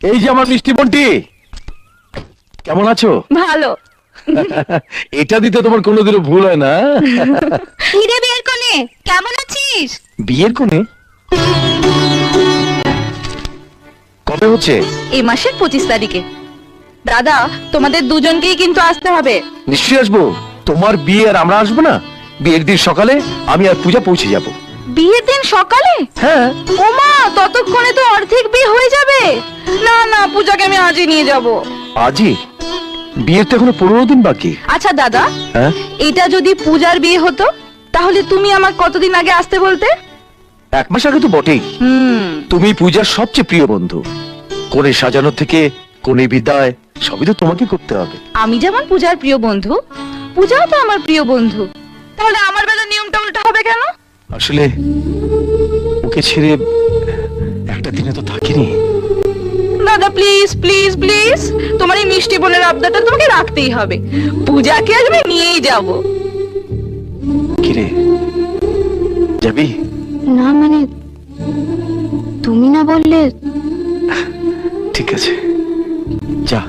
এই যে আমার মিষ্টি বোনটি, কেমন আছো? ভালো। এটা দিতে তোমার কোনোদিনও ভুল হয় না। হিরে বিয়ের কোণে কেমন আছিস? বিয়ের কোণে কবে হচ্ছে? এই মাসের 25 তারিখে। দাদা, তোমাদের দুজনকেই কিন্তু আসতে হবে। নিশ্চয়ই আসবো। তোমার বিয়ে আর আমরা আসবো না? বিয়ের দিন সকালে আমি আর পূজা পৌঁছে যাব। বিয়ের দিন সকালে? হ্যাঁ। ওমা, ততক্ষণে তো অর্ধেক বিয়ে হয়ে যাবে। না না, পূজাকে আমি আজই নিয়ে যাব। আজই? বিয়ের তো এখনো 15 দিন বাকি। আচ্ছা দাদা, হ্যাঁ, এটা যদি পূজার বিয়ে হতো তাহলে তুমি আমাকে কতদিন আগে আসতে বলতে? 1 মাস আগে তো বটেই। তুমি পূজার সবচেয়ে প্রিয় বন্ধু। কোণে সাজানো থেকে কোণে বিদায় সবই তো তোমাকে করতে হবে। আমি যেমন পূজার প্রিয় বন্ধু, পূজাও তো আমার প্রিয় বন্ধু। তাহলে আমার বেলা নিয়মটা উল্টা হবে কেন? আসলে ওকে ছেড়ে একটা দিনে তো থাকিনি। দাদা প্লিজ প্লিজ প্লিজ, তোমার এই মিষ্টি বোনের আবদারটা তোমাকে রাখতেই হবে। পূজাকে আজ আমি নিয়েই যাব। কিরে, যাবি? না মানে তুমি না বললে। ঠিক আছে, যা।